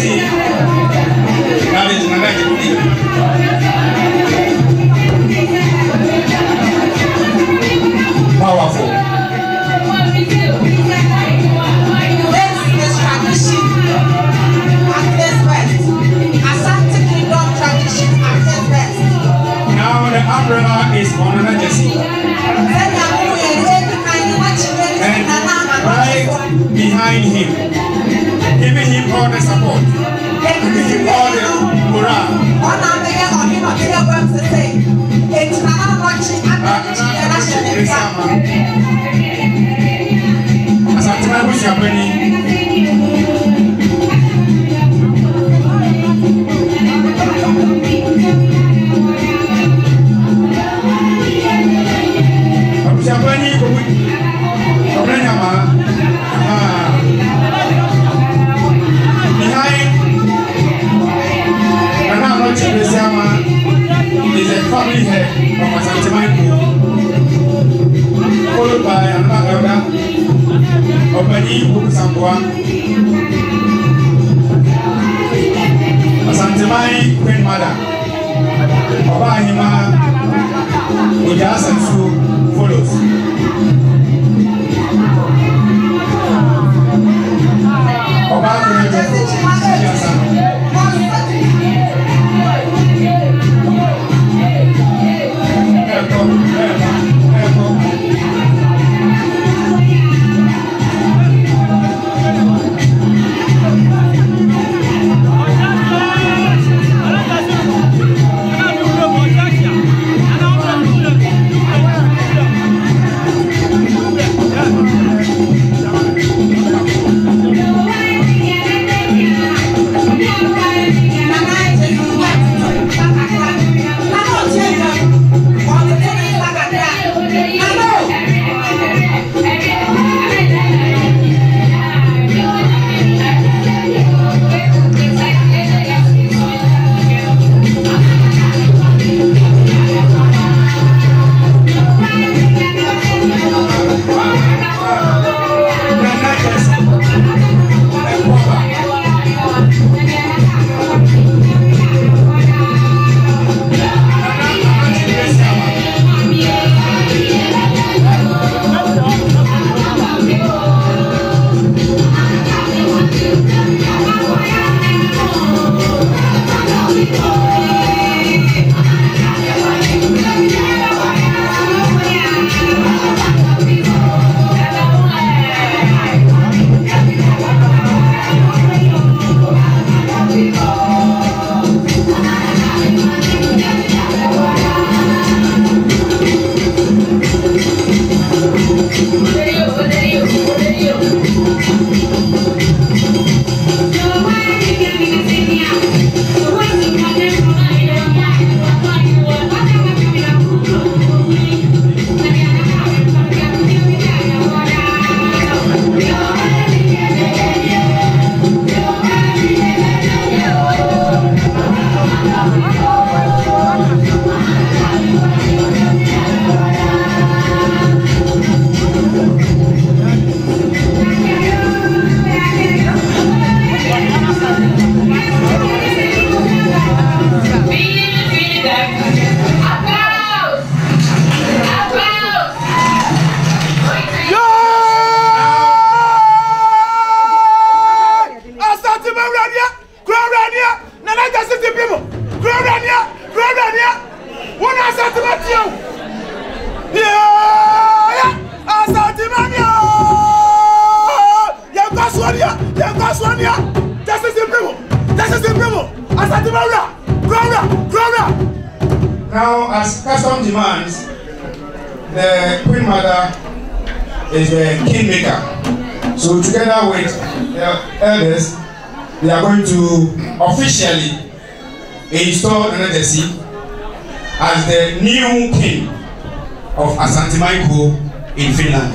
see. That is powerful. This tradition at this best. Asante Kingdom tradition at this best. Now the umbrella is on another Jesse. And right behind him, giving him all the support, giving him all the morale. Is a family head of Asante Michael, followed by another elder, Openi Bukusambwa, Asante Mai Queen Mother, Oba Hima, Uja Sansu follows. Oba Queen Now, as custom demands, the Queen Mother is the kingmaker. So together with the elders, they are going to officially install Nana Jesse as the new king of Asante Michael in Finland.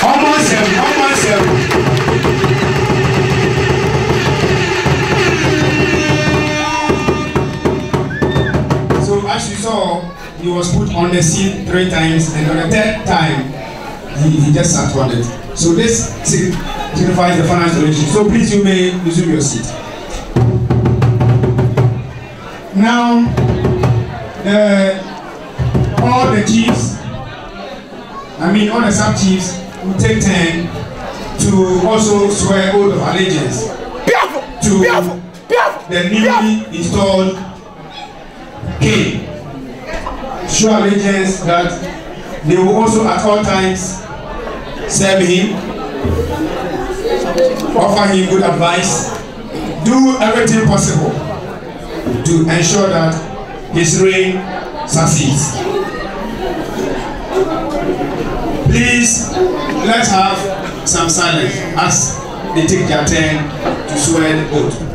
Almost the seat 3 times, and on the 3rd time, he just sat on it. So this signifies the final installation. So please, you may resume your seat. Now, all the chiefs, all the sub-chiefs will take turn to also swear oath of allegiance to the newly installed king. Show allegiance that they will also at all times serve him, offer him good advice, do everything possible to ensure that his reign succeeds. Please, let's have some silence as they take their turn to swear the oath.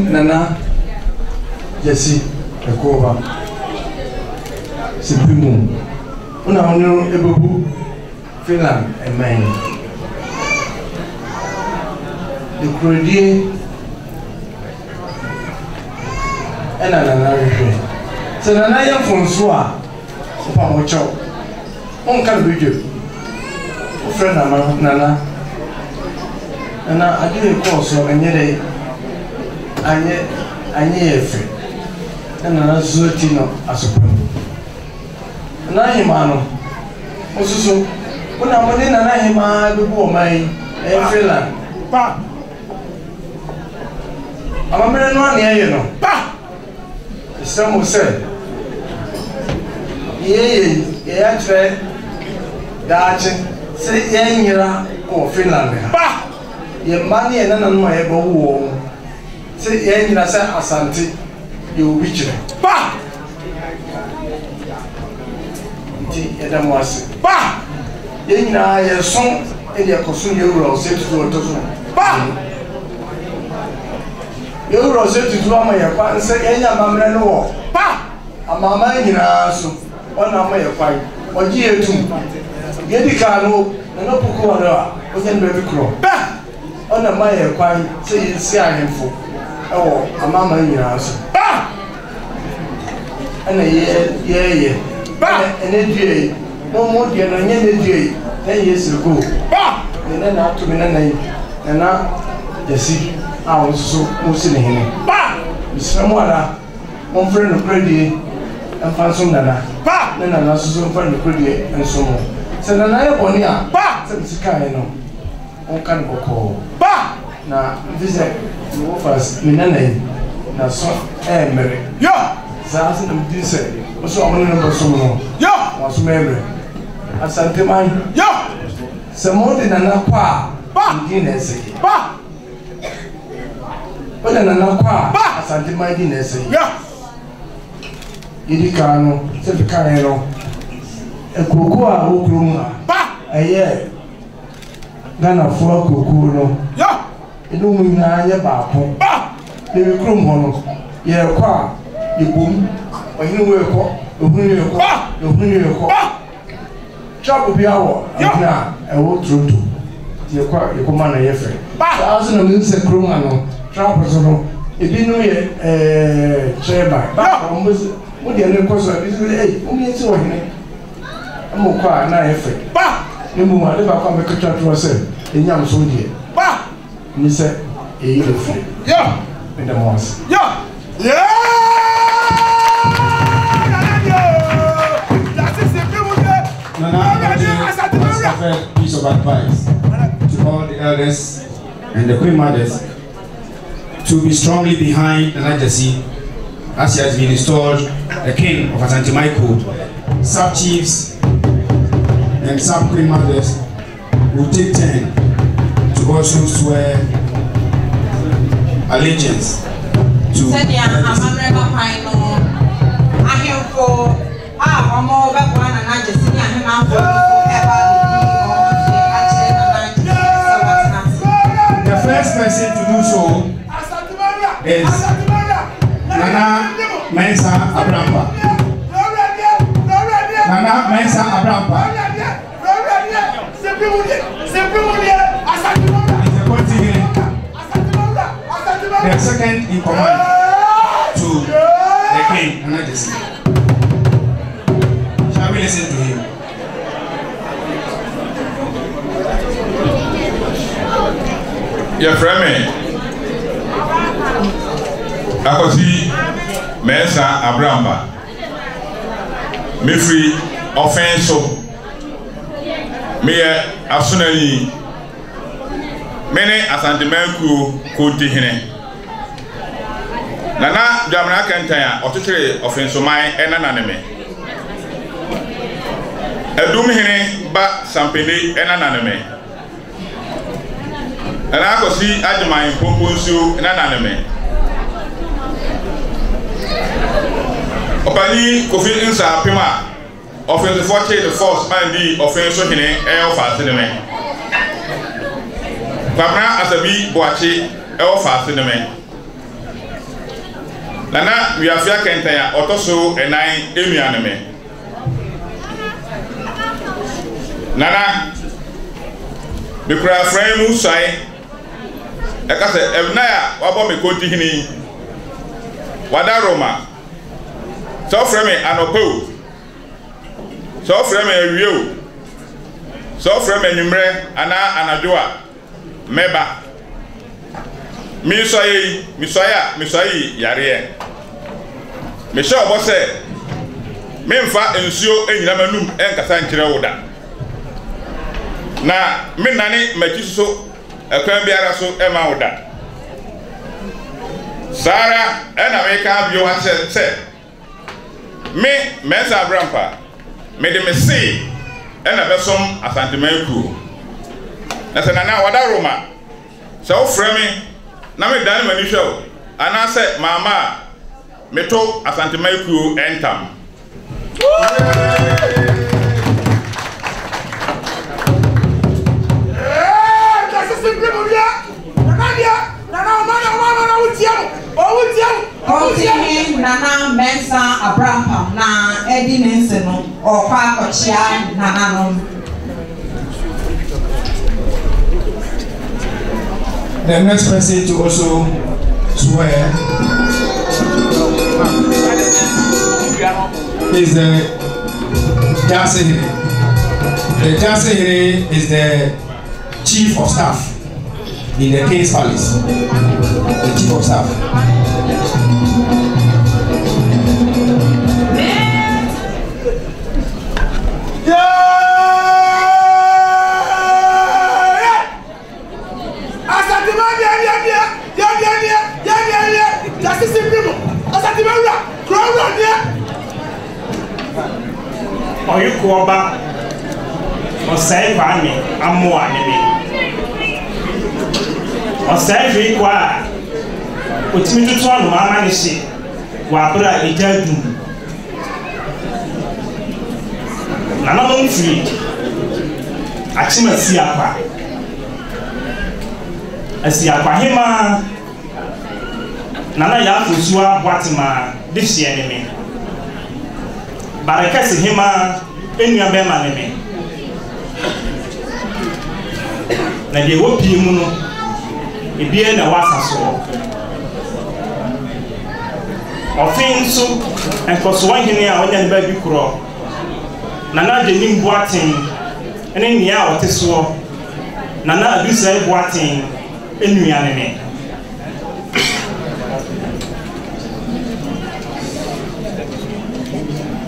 Nana Jesse Ekova Sipimu Una Hono Ebubu Finland and Maine the Credier and another so Nana Fonsoa Pamocho on can video friend Nana and I did a course and yet Anye efe na zoti no asopam na himano osusu una mode na hima bebu omai Finland pa amamere no ane aye no pa isamo se ye atre daache se ye nyira ko Finland pa ye mani ena na no ye bo wo say yen na say asante you will be chire pa ti edam wase pa yen na ye son e de kosun ye wuro say to so pa ye wuro say to ama ye kwa say yen amamre no wo pa amama nyina so ona ama ye kwa oji etum ye dika no na no puku wa no o yen be bi kro pa ona ma ye kwa say si ahemfo oh, amama nyina so ba ana ye ba ene die mo die no nye ne die na yesu go ba ene na to me na Jesse a so mo si ne hene ba misramu ala mo frɛ no credit emfanso nana ba na so frɛ no credit enso mo se nana ye boni a ba se sika he no on kan boko ba na visit no offers minanai na so mere yo za so na mdi se o so amon no so no yo wa so mere asante man yo se mo de na kwa ba ndi na ese ba o de na kwa ba asante man di na ese yo yidi ka no se ka he no ekoko a okuru ba eye Gana for koko no yo inu mu na ye ba ko ba le krum ho no ye kwa ibum ohinu we ko ohunu ye ko ohunu ye ko chop bi awo na e wo truto ye kwa ye ko mana ye fe ba aso na mu se krum ano trap so no ebi no ye cheba ba mo de ne ko so bi so mo ye ti wo hene mo kwa na ye fe ba emu ma de ba kwa me ketwa to se enyam so die ba ni se e yi le fre yeah in the mos yeah yeah that is the people there a piece of advice to all the elders and the queen mothers to be strongly behind Nana Jesse as he has been installed the king of Asante Michael. Sub chiefs and some queen mothers will take turn to also swear allegiance to Nana Jesse. Nana Jesse and him out for The first person to do so is Nana Mensa Abrampa. Nana Mensa Abrampa is the second in command to the king, Nana Jesse. Shall we listen to him? Your friend, Akosi Mensa Abrampa, me free offense so me asunani mene asantemanku konti hene nana jamana kentanya otetere offense man enananeme edum hene ba sampele enananeme nana Akosi adman pomponsu enananeme Opani Kofi Insa Pima offense 40 the force and the offense so hine fast in me. Pamna Asabi Boachi fast in me. Nana we are fair kentaya otoso and 9 emianeme. Nana the cry frame Musai Ekase Evnaya wabo me konti hini Wada Roma so frame anopo so frame ewieo so frame enumre ana anadwoa meba mi soyi yare me sure obo se me mfa ensuo enyina manum enkasa nkire woda na me nane makiso ekwan biara so ema woda Sara ena me ka bio ha se me Mensa Abrampa me de me see ena besom asantemanku na se nana wada Roma se o frame na me dan mani hwe ana se mama me to asantemanku entam Nana Mensa Abrampa na Eddie Nenseno or Pacochia Nananom. The next person to also swear is the Jasehire. The Jasehire is the chief of staff in the King's Palace. The chief of staff. Oyukoba osai kwami amoa nebe osai kwa otimi tutu anu mama ne hye wa abra ejadu na no mfiri achima si akwa asi akwa hema nana ya afosua bwatima de hye ne me Barakasi hima enua bema neme na de wopi mu no ebie na wasa so ofinso enkoso wahene a onya ba bi kro na de nim boaten ene nia a oteso na adusa boaten enua neme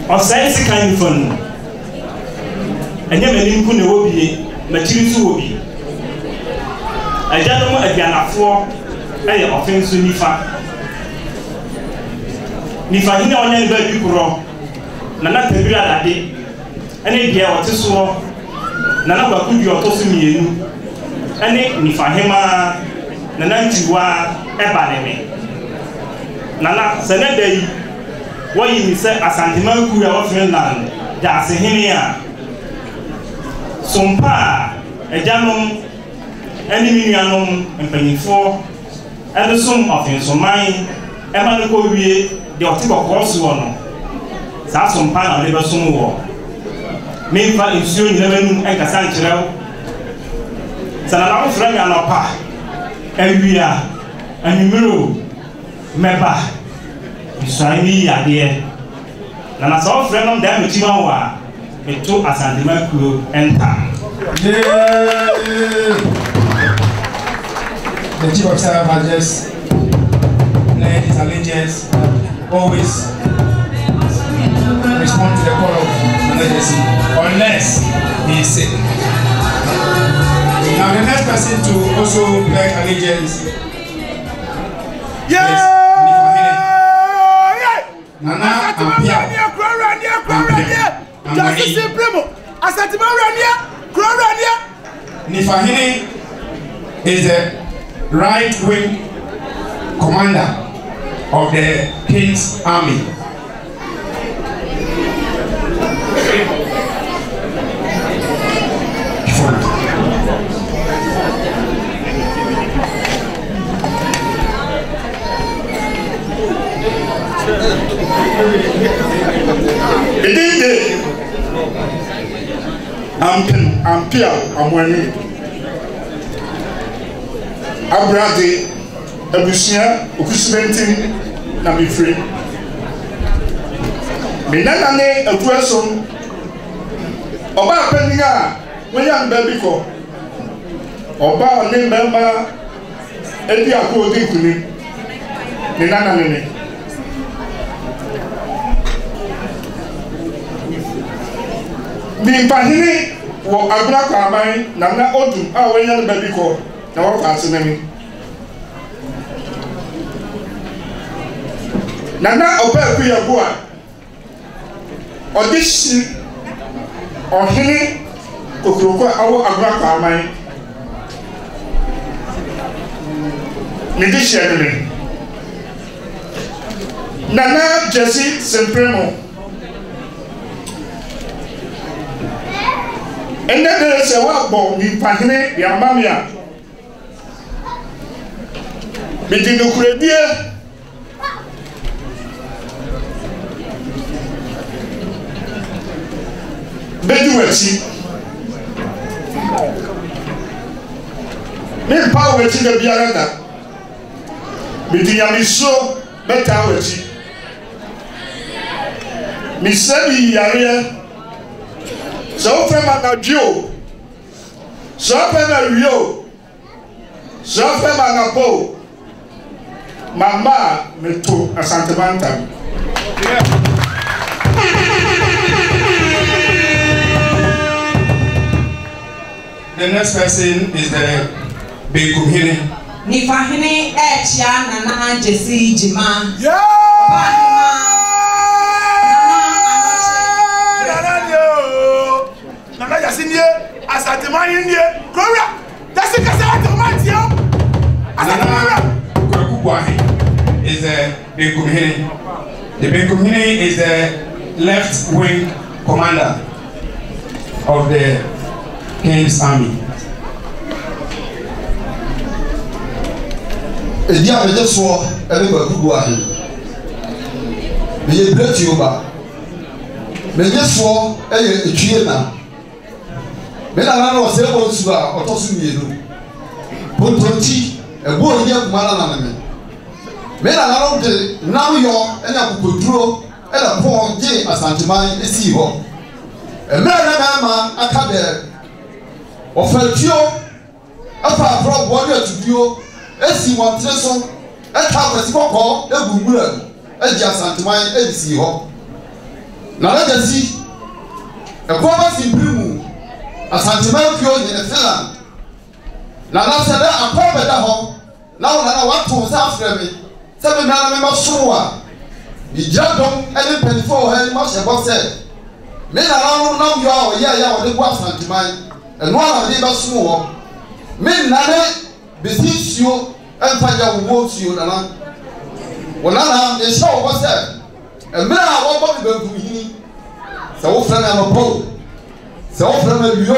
Osai si kan fon enye manim ku ne wobie machiri su wobi ajano mu agianafo eye offense nifa hina onya ba bi kuro na tabira dade ene dia woteso na ba ku di otoso mienu ene nifa hema na ntiwa eba neme na senedai Why you say Asantemanku ya Finland? dasehene a sompa ejanom enimi nuanom mpanyinfo ede som afensoman ema no ko wie de otibo koso no sa sompa na le besom wo me fa nsuo nyina manum enkasa nkyerɛw sana na ofra mi anopa awia anumero meba isai ni ade na na so ofra no da metima wo a meto asandema kuo enta. The chief of staff has just led his allegiance, always respond to the call of emergency unless he is sick. Now the next person to also pledge allegiance is Nana Ampia. Nifahini is the right-wing commander of the King's Army. Ampia amwani abrade abusia okusibentin na mifre menana ne akuasom oba paninga woyan ba biko oba ne mbema edi akodi kuni menana ne Bimpahini wo aguna kwaman na odum a woyan ba biko na wo fa asenami nana oba akuya bo a odishi ohini kokroko awo aguna kwaman ni dishi enemy nana Jesse Sempremo ene de se wa bo ni pahine ya mamia bidinu kuredie bedu wechi me pa wechi de biara da bidinya miso beta wechi mi sebi yare so fema na dio so fema rio so fema na po mama meto asantebanta The next person is the Bekumhine. Nifahine Echia Nana Jesse Jima. Nana Yasinie, Asatemani Indie, Gloria, that's the Casatomantio. Nana Kwakuwahi is the Bekumhine. The Bekumhine is the left wing commander of the King's Army. Edi a meje so ebe Kwakuwahi. Meje breti oba. Meje so eye etwie na. Me na na no se bo su a otosu mienu. Pontonti ebo onye kumara na me. Me na na no de nam yo ena kokoduro ena pon je asanteman esi ho. E me na ma aka de ofatuo afa afro bo de atubio esi wontre so eka kwesi kokko egugura eji asanteman esi ho. Na na jesi e ko ba simprimu asanteman pio ni efela na na se da akwa da ho na wona na wato sa afre me se me na me maso a ijadom ene penifo he ma se bo se me na na no na yo a ya ya wo de kwa asanteman eno ala de ba so ho me na ne besisio emfa ya wo sio na na wona na e sha wo se e me a wo bo be hini sɛ wofrɛ me anɔpɔ sɛ wofrɛ me awio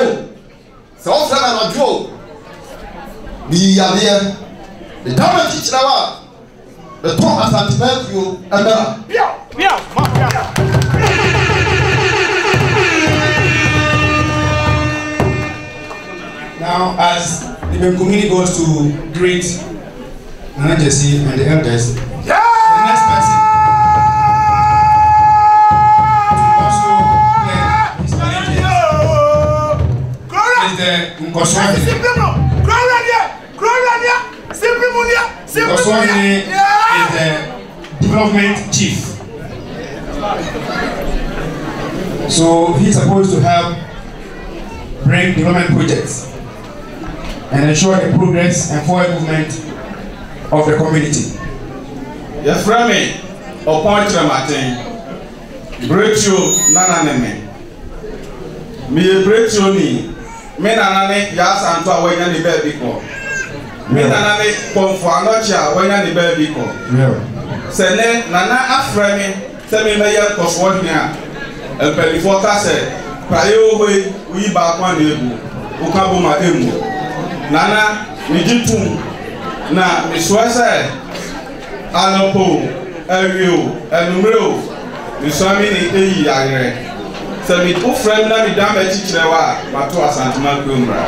sɛ wofrɛ me anadwo meyi yadeɛ meda ma kyikyerɛ wo a metɔ asantema akuo ɛmɛra Now, as the community goes to greet Nana Jesse and the elders, the next person to also pledge his allegiance is the Nkoswani. Nkoswani is the development chief. So he's supposed to help bring development projects and ensure the progress and forward movement of the community. Yes, Remy, upon Trematin, Brechu Nananeme. Me Brechu ni, me Nanane Yas and to away any baby call. Me Nanane Pomfanocha, when any baby call. Sene Nana Afremi, Semi Mayor Cosworthia, and Pelifota said, Prayo we back one able, Ukabuma Emu. Nana, Mijitum, na Miswasa, Anopo, Elio, Elumro, Miswami ni Yagre. So we put friend na midam echichewa, Matua Santuma Kumbra.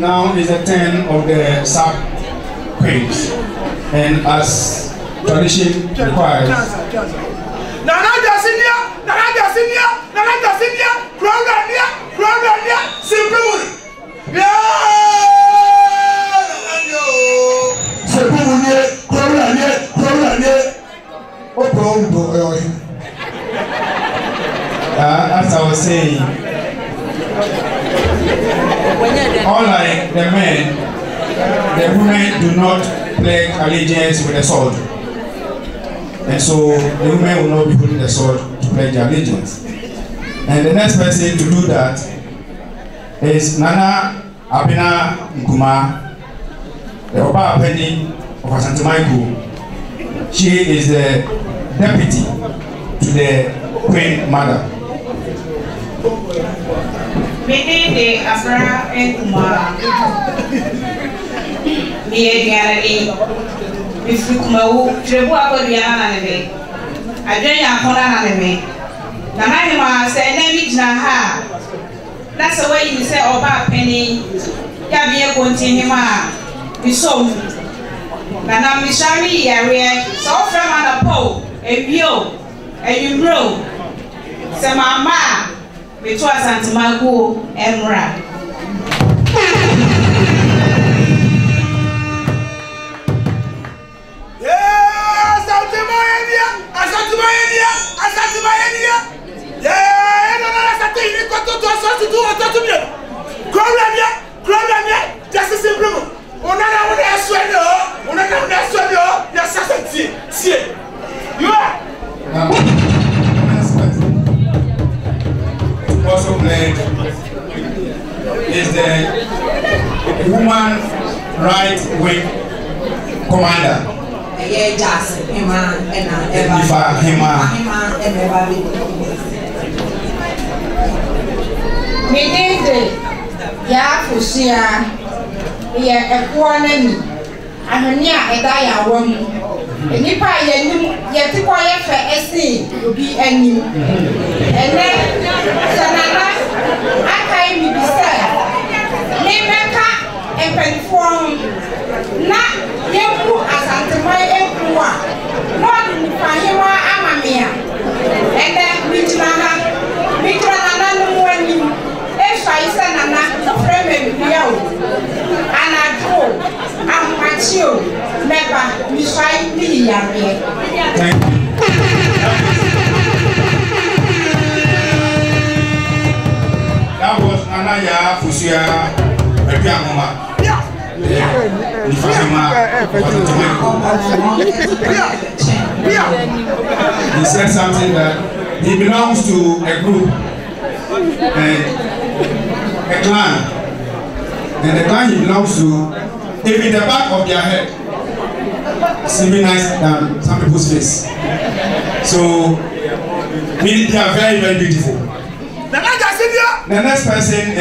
Now is the turn of the sub-queens, and as tradition requires, Nana Jasinia, Crowdania, Simple. As I was saying, unlike the men, the women do not pledge allegiance with the sword. And so the women will not be holding the sword to pledge allegiance. And the next person to do that is Nana Abina Nkuma, the Oba Penny of Asante Michael. She is the deputy to the Queen Mother. Mede de Afra Nkuma. Miye diarani. Mifikumawu trebu abodiana na nebe. Adwenya akona na nebe. Na nani ma se na mi gina ha. Na se wayi ni se Oba Penny ya biye konti hima. Bisom. Na na mishari yare. So ofra ma na po. Ebio. Eyumro. Se mama. Beto Asante Michael Emra. Also played is the woman right wing commander. Medende ya fusia ye ekwanani ahania eda ya wam enipa ye nim ye tikwa ye fe esi obi anim ene sanana akai mi bisa ne meka empenfon na yeku Asante Michael ekwa no ni fahiwa amamia ene mijina na no anim Faisa Nana, Fremen Biao, Anadro, Amachio, Meba, Mishai Pia. Thank you. Akosia Epiamoma. He said something that he belongs to a group and a clan. And the clan he belongs to, even the back of their head is even nicer than some people's face. So they are very, very beautiful. The next person is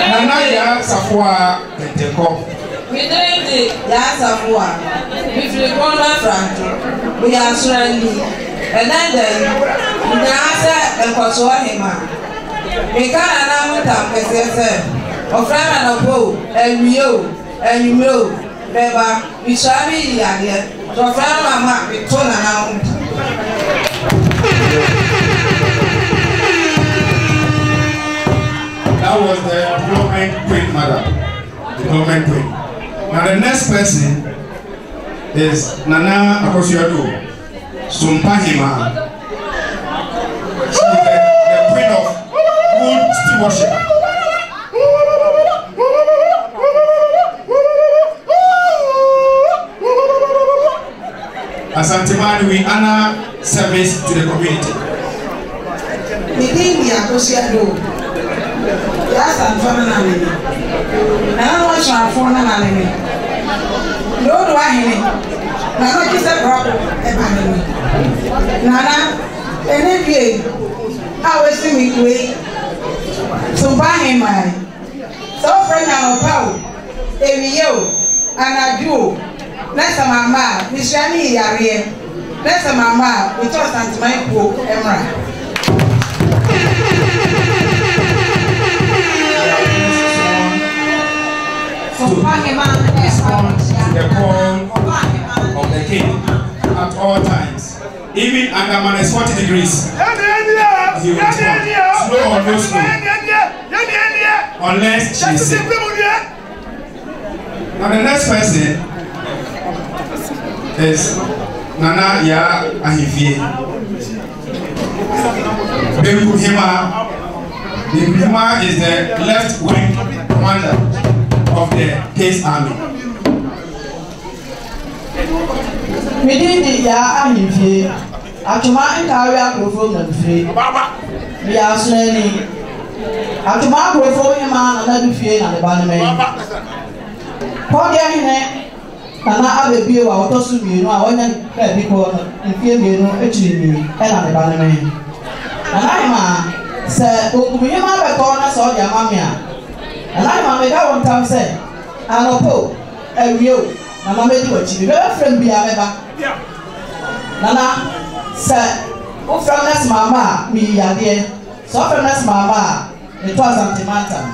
Nana Safua Tenteko. We did the Safua. If you go to France, we are surrounded. And then the answer and Kosohima. We can't announce them as they said. Of Ram and of Bo, and you know, never, we shall be the idea. So, Ram and Mark, we told around. That was the development queen, madam. Development queen. Now the next person is Nana Akosua Sumpahima. She is the queen of good stewardship. As Antimani, we honor service to the community. Yes, I'm from an enemy. Now, what's your phone and enemy? No, do I hear it? Now, what is a problem? Enemy. Nana, enemy. I was seeing me wait. So, buy him, my. So, friend, I'm a power. Every year, and I do. Let's a mamma, Miss Shani, Yari. Let's a mamma, we toss and my poor Emra. To the call of the king at all times, even under minus 40 degrees. He will respond. Slow or no slow. Unless she is sick. Now the next person is Nana Ya Ahifie. Benguhima. Benguhima is the left wing commander of the Case Army. Within the Ahifie, Atuma and Karia performed free. We are slowly. Atuma performed him and another fear and the bannerman. Podia Nana Abbey Beer or Tosu, you know, I want to people in fear, you know, actually, and the bannerman. And I'm said, oh, we have a corner saw your mamma. And I'm a one time said, I know Pope, and you, and I made you a friend be a member. Nana said, oh, from this mamma, me, dear, so from this mamma, it was antimatter.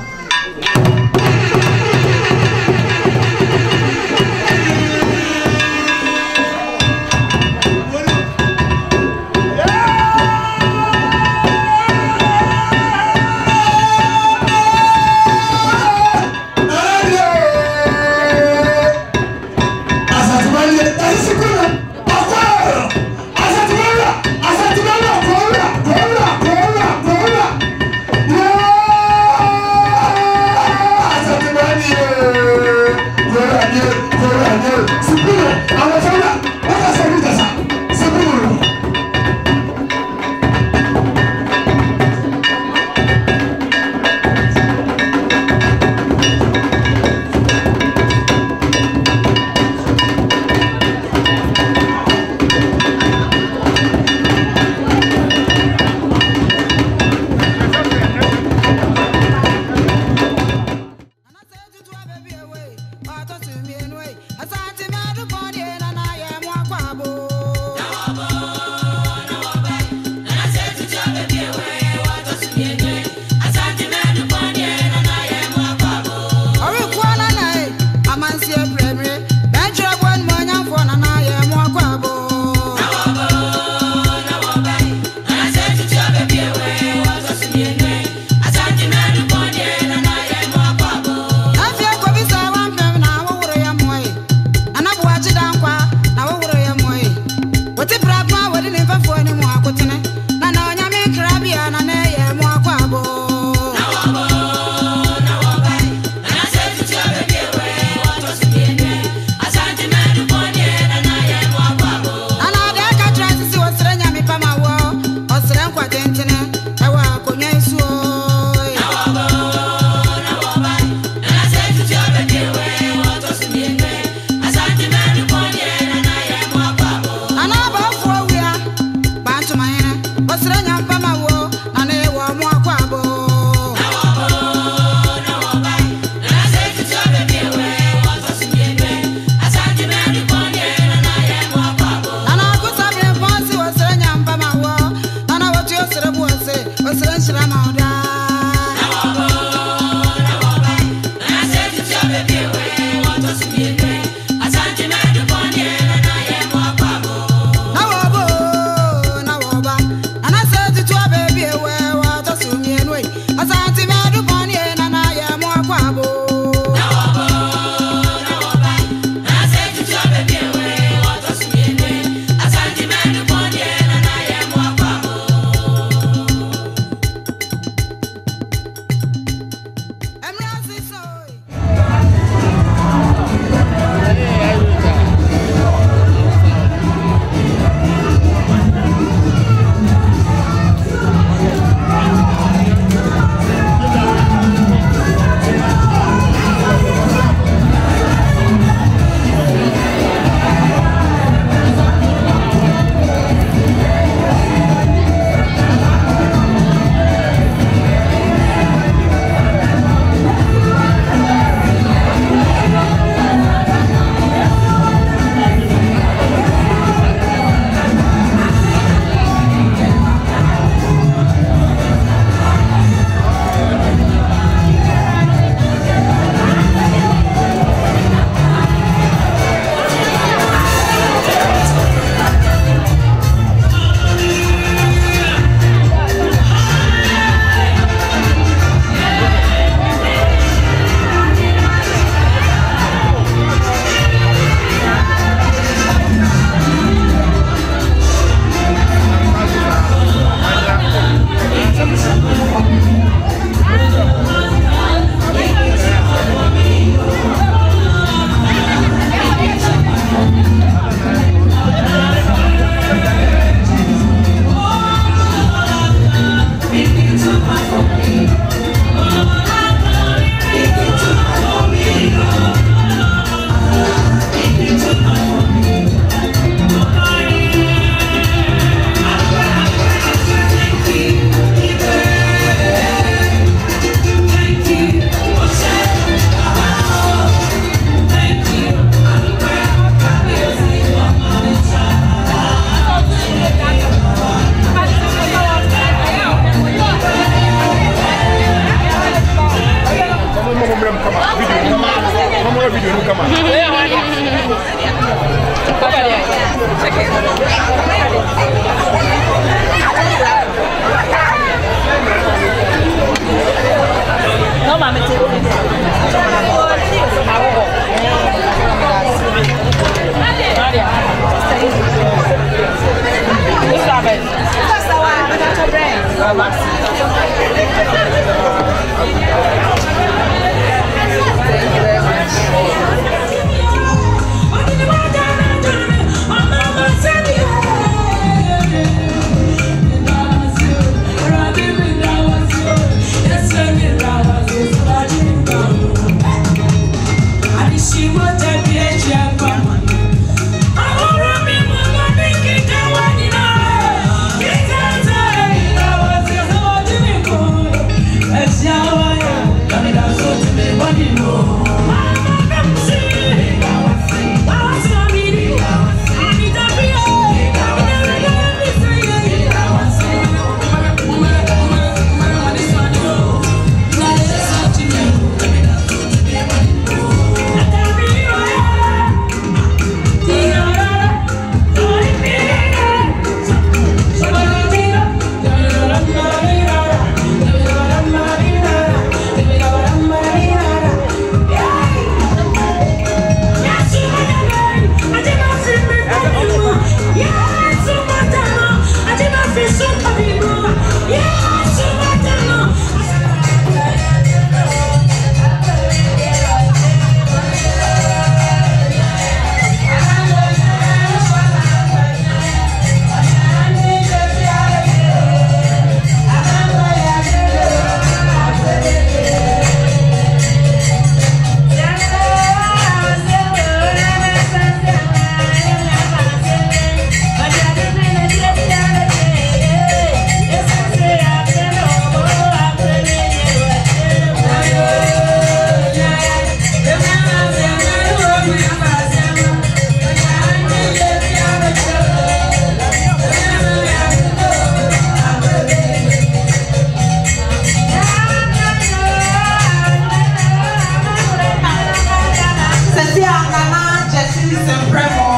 Nsɛmprɛmo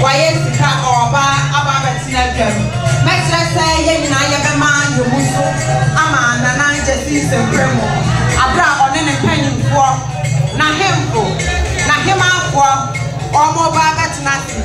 wayɛ sika ɔba aba bɛtena dwam mɛkyerɛ sɛ yɛn nyinaa yɛbɛma yɛmu so ama Nana Gyesi Nsɛmprɛmo abra ɔne ne mpanyinfoɔ n'ahemfo n'ahemafo ɔmo ba bɛtena ase.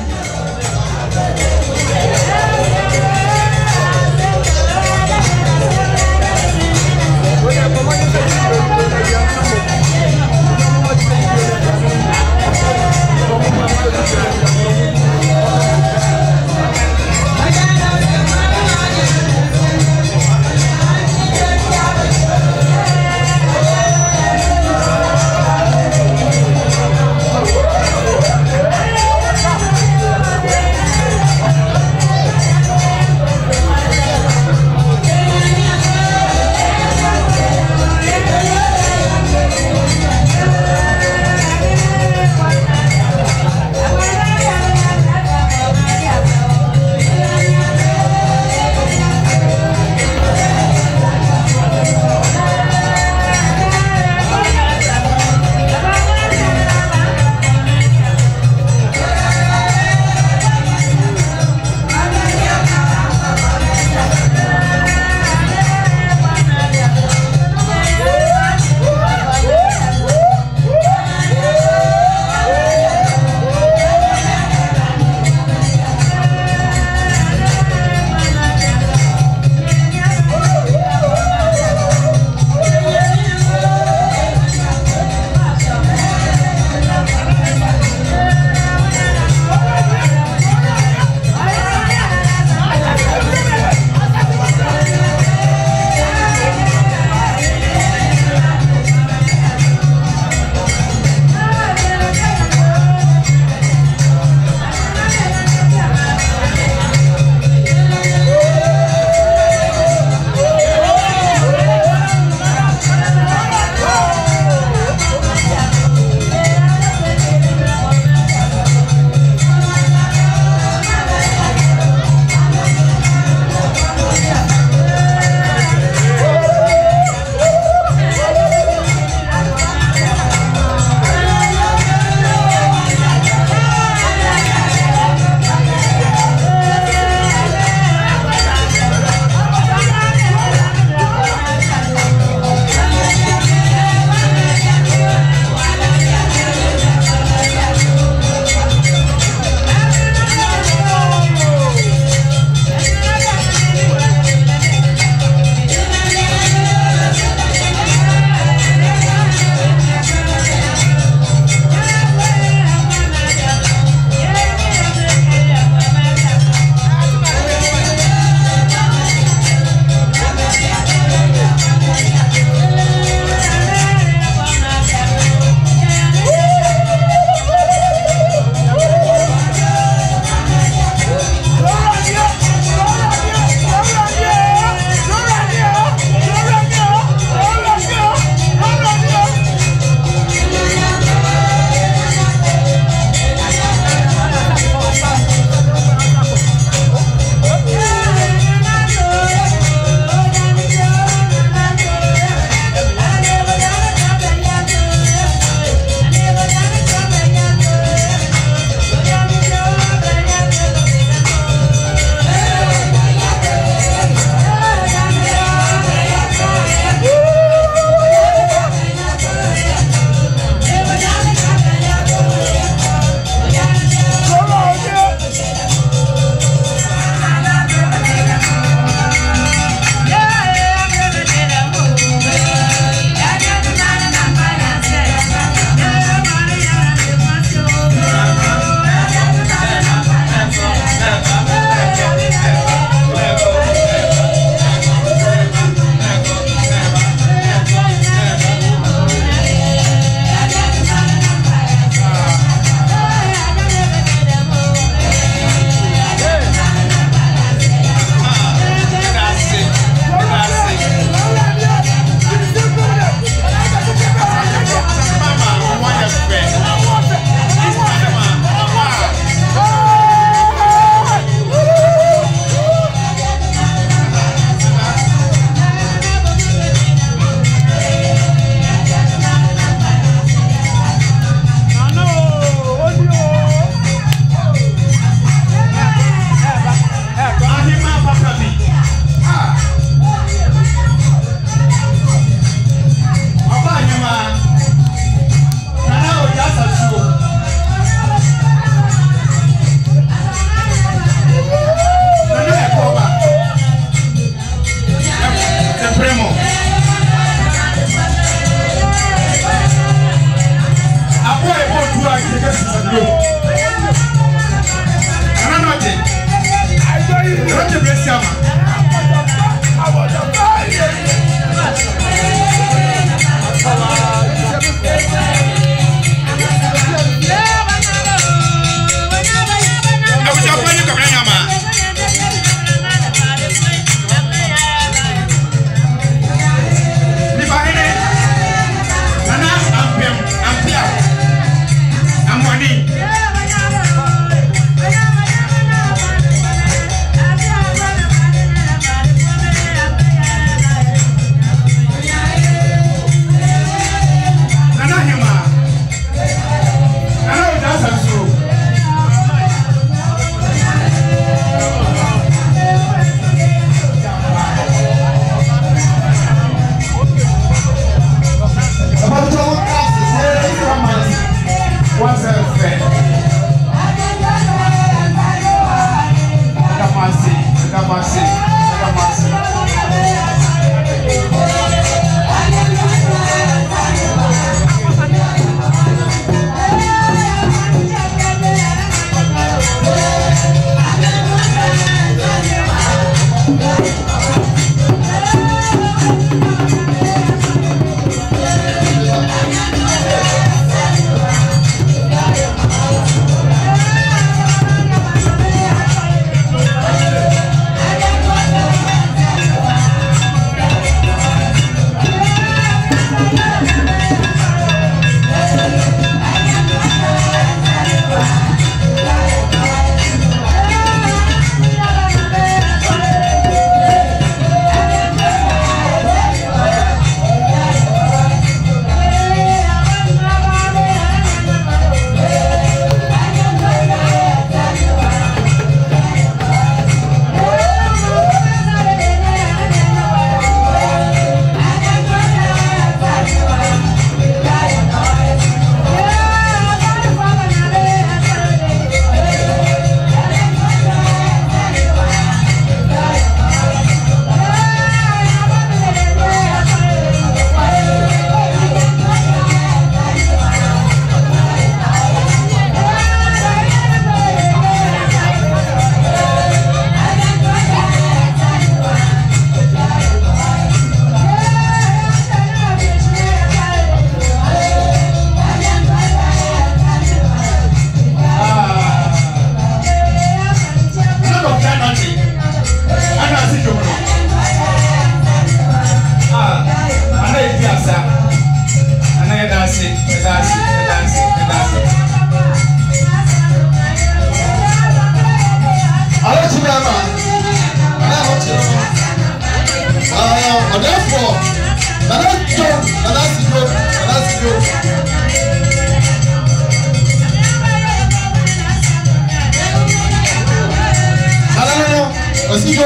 Presidio.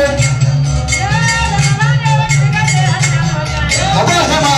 Ọba Hema.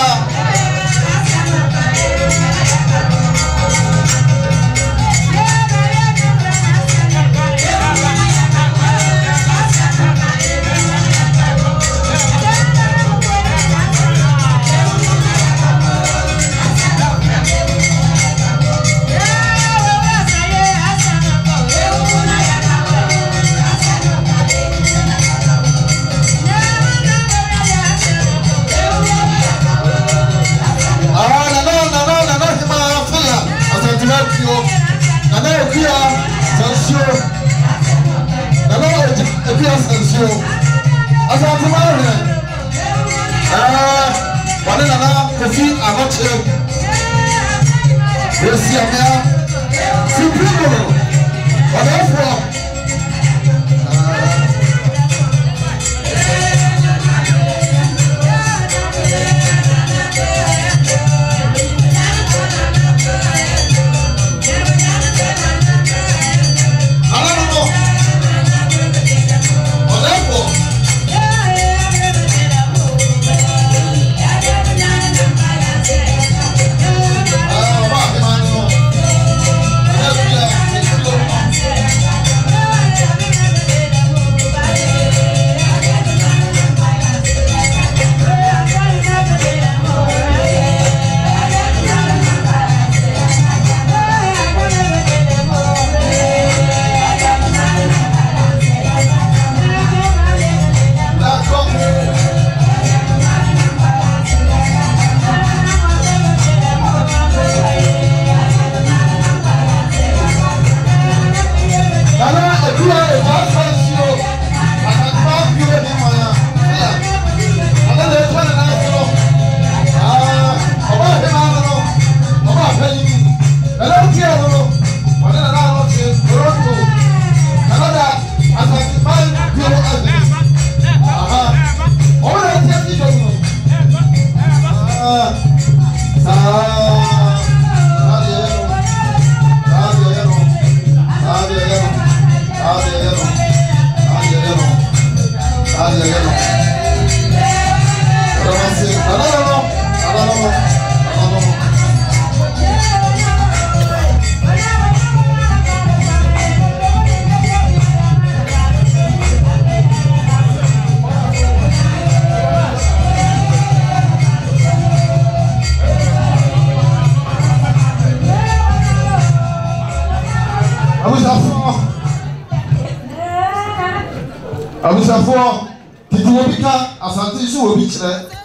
Abusafo titi obi ka asante so obi kyerɛ